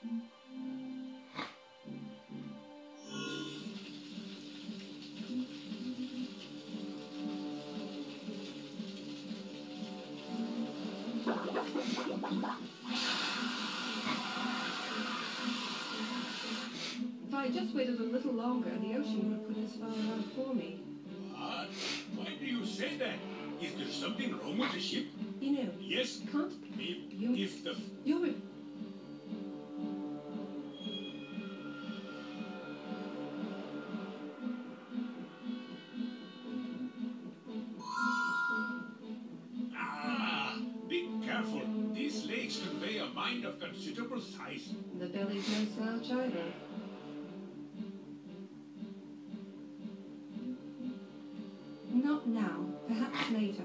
If I just waited a little longer, the ocean would have put his far out for me. What? Why do you say that? Is there something wrong with the ship? You know, Yes. can't If the... you're Be careful. These lakes convey a mind of considerable size. the belly's no slouch either. Not now, perhaps later.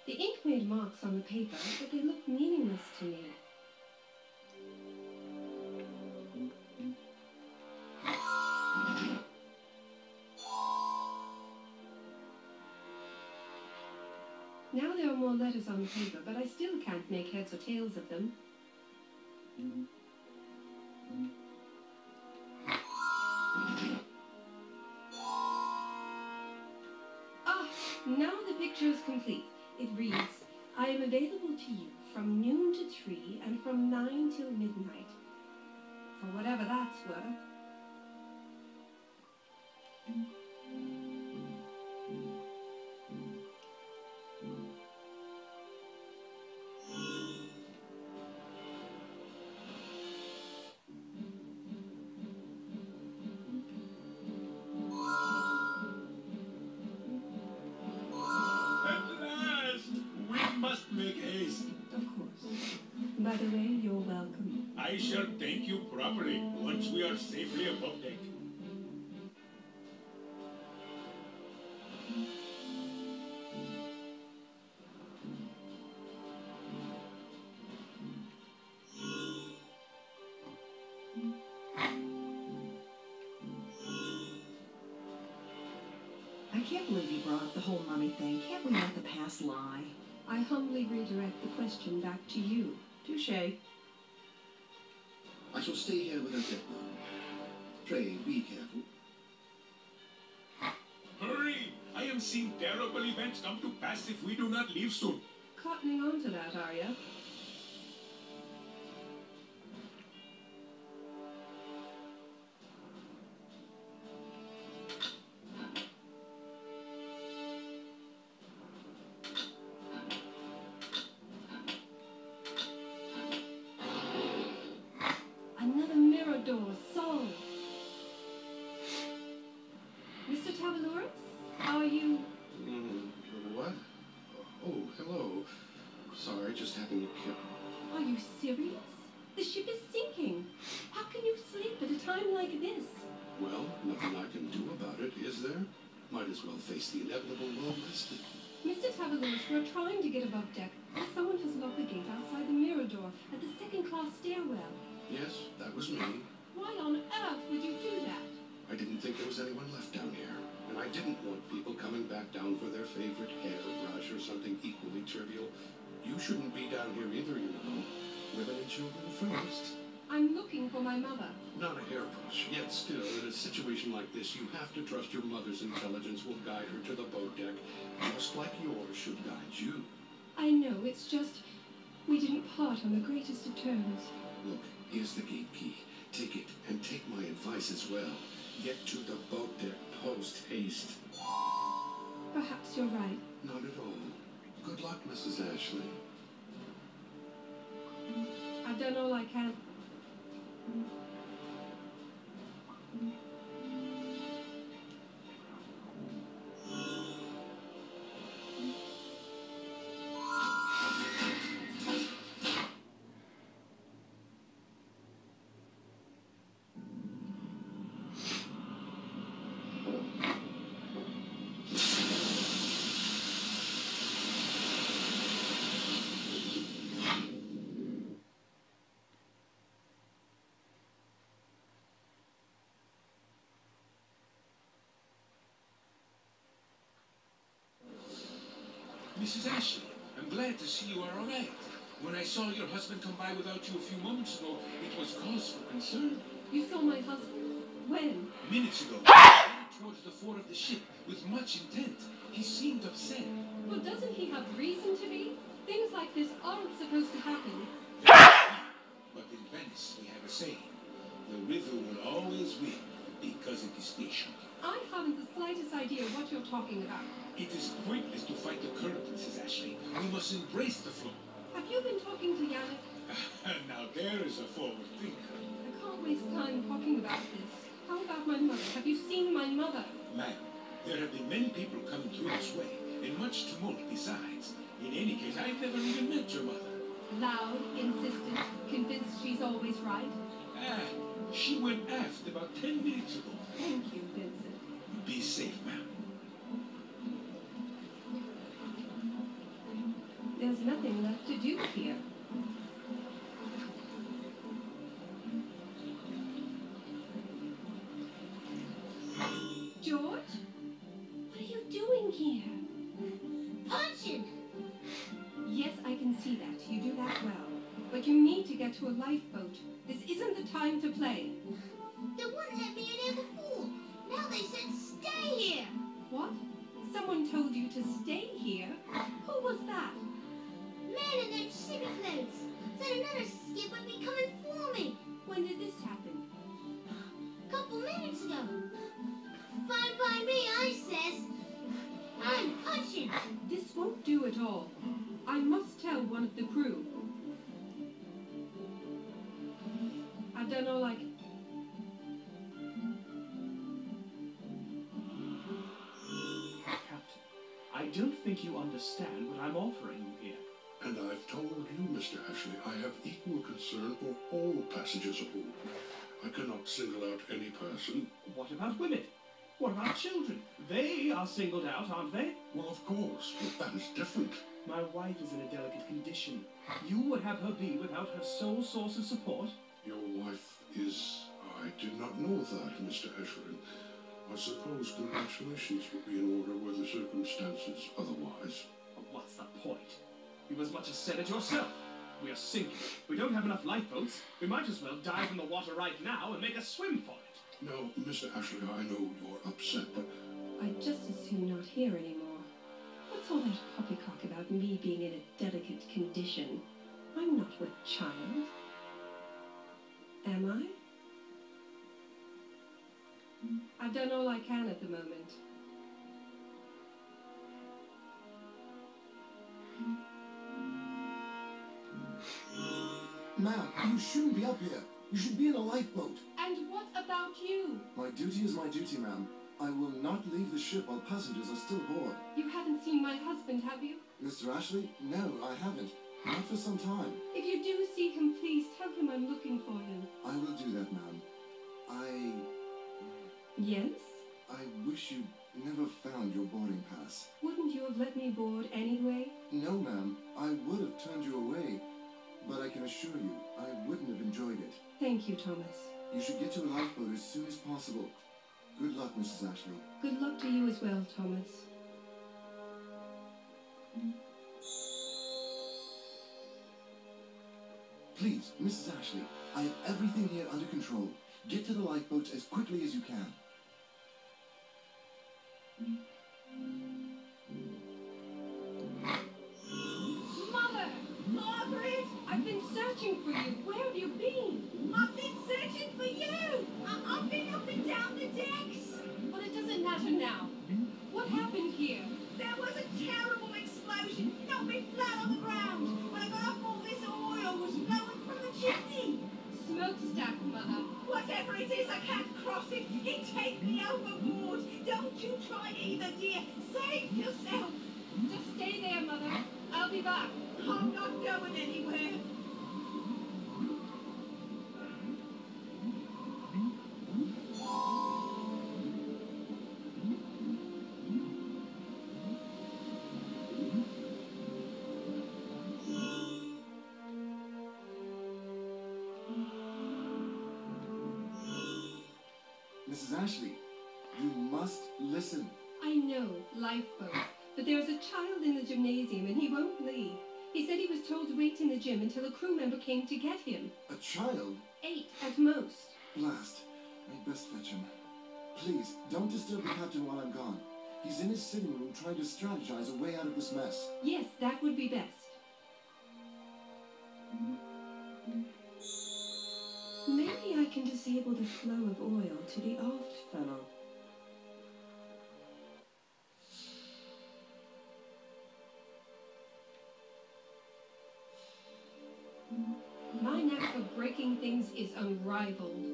The ink made marks on the paper, but they looked meaningless to me. Now there are more letters on the paper, but I still can't make heads or tails of them. Ah, now the picture is complete. It reads, I am available to you from noon to 3 and from 9 till midnight. For whatever that's worth. Make haste. Of course. By the way, you're welcome. I shall thank you properly once we are safely above deck. I can't believe you brought up the whole mummy thing. Can't we let the past lie? I humbly redirect the question back to you. Touché. I shall stay here with Odette now. Pray, be careful. Hurry! I am seeing terrible events come to pass if we do not leave soon. Cottoning on to that, are you? Another mirror door solved. Mr. Tavaloris, are you... What? Oh, hello. Sorry, just happened to kill. Are you serious? The ship is sinking. How can you sleep at a time like this? Well, nothing I can do about it, is there? Might as well face the inevitable while rested. Mr. Tavaloris, we're trying to get above deck. Someone has locked the gate outside the mirror door at the second-class stairwell. Yes, that was me. Why on earth would you do that? I didn't think there was anyone left down here. And I didn't want people coming back down for their favorite hairbrush or something equally trivial. You shouldn't be down here either, you know. Women and children first. I'm looking for my mother. Not a hairbrush, yet still, in a situation like this, you have to trust your mother's intelligence will guide her to the boat deck, just like yours should guide you. I know, it's just... we didn't part on the greatest of terms. Look, here's the gate key. Take it, and take my advice as well. Get to the boat deck post-haste. Perhaps you're right. Not at all. Good luck, Mrs. Ashley. I've done all I can. Mrs. Ashley, I'm glad to see you are all right. When I saw your husband come by without you a few moments ago, it was cause for concern. You saw my husband? When? Minutes ago, he headed towards the fore of the ship with much intent. He seemed upset. Well, doesn't he have reason to be? Things like this aren't supposed to happen. But in Venice, we have a saying. The river will always win because it is patient. I haven't the slightest idea what you're talking about. It is pointless to fight the current, Mrs. Ashley. We must embrace the flow. Have you been talking to Yannick? Now there is a forward thinker. I can't waste time talking about this. How about my mother? Have you seen my mother? Ma'am, there have been many people coming through this way, and much tumult besides. In any case, I've never even met your mother. Loud, insistent, convinced she's always right. She went aft about 10 minutes ago. Thank you, Vincent. Be safe, ma'am. There's nothing left to do here. George? What are you doing here? Punching! Yes, I can see that. You do that well. But you need to get to a lifeboat. This isn't the time to play. They wouldn't let me in here before. Now they said stay here. What? Someone told you to stay here? Who was that? Man in them shimmy clothes. Said another skip would be coming for me. When did this happen? Couple minutes ago. Fine by me, I says. I'm punching. This won't do at all. I must tell one of the crew. I've done all I can. Captain, I don't think you understand what I'm offering you here. And I've told you, Mr. Ashley, I have equal concern for all passengers aboard. I cannot single out any person. What about women? What about children? They are singled out, aren't they? Well, of course, but that is different. My wife is in a delicate condition. You would have her be without her sole source of support? Your wife is... I did not know that, Mr. Ashley. I suppose congratulations would be in order were the circumstances otherwise. But what's the point? You as much as said it yourself. We are sinking. We don't have enough lifeboats. We might as well dive in the water right now and make a swim for it. No, Mr. Ashley, I know you're upset, but... I'd just as soon not hear anymore. What's all that poppycock about me being in a delicate condition? I'm not with child. Am I? I've done all I can at the moment. Ma'am, you shouldn't be up here. You should be in a lifeboat. And what about you? My duty is my duty, ma'am. I will not leave the ship while passengers are still aboard. You haven't seen my husband, have you? Mr. Ashley? No, I haven't. Not for some time. If you do see him, please tell him I'm looking for him. I will do that, ma'am. Yes? I wish you'd never found your boarding pass. Wouldn't you have let me board anyway? No, ma'am. I would have turned you away. But I can assure you, I wouldn't have enjoyed it. Thank you, Thomas. You should get to a lifeboat as soon as possible. Good luck, Mrs. Ashley. Good luck to you as well, Thomas. Please, Mrs. Ashley, I have everything here under control. Get to the lifeboats as quickly as you can. Mother! Margaret! I've been searching for you. Where have you been? I've been searching for you. I've been up and down the decks. But it doesn't matter now. What happened here? There was a terrible explosion. Knocked me flat on the ground. When I got up, all this oil was flowing from the chimney. Smokestack, Mother. Whatever it is, I can't cross it. It take me overboard. Don't you try either, dear. Save yourself. Just stay there, Mother. I'll be back. I'm not going anywhere. Mrs. Ashley, you must listen. I know, lifeboat. But there's a child in the gymnasium and he won't leave. He said he was told to wait in the gym until a crew member came to get him. A child? 8 at most. Blast. I'd best fetch him. Please, don't disturb the captain while I'm gone. He's in his sitting room trying to strategize a way out of this mess. Yes, that would be best. Maybe I can disable the flow of oil to the aft funnel. My knack for breaking things is unrivaled.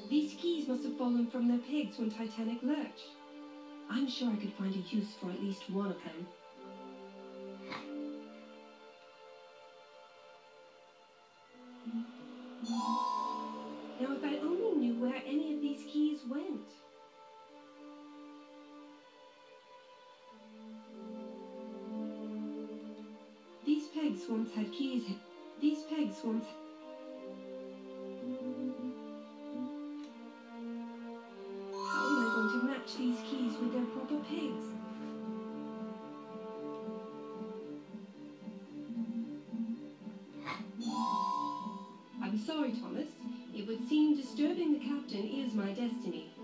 These keys must have fallen from their pegs when Titanic lurched. I'm sure I could find a use for at least one of them. Now, if I only knew where any of these keys went. These pegs once had keys. These pegs once... How am I going to match these keys with their proper pegs? I'm sorry, Thomas. It would seem disturbing the captain is my destiny.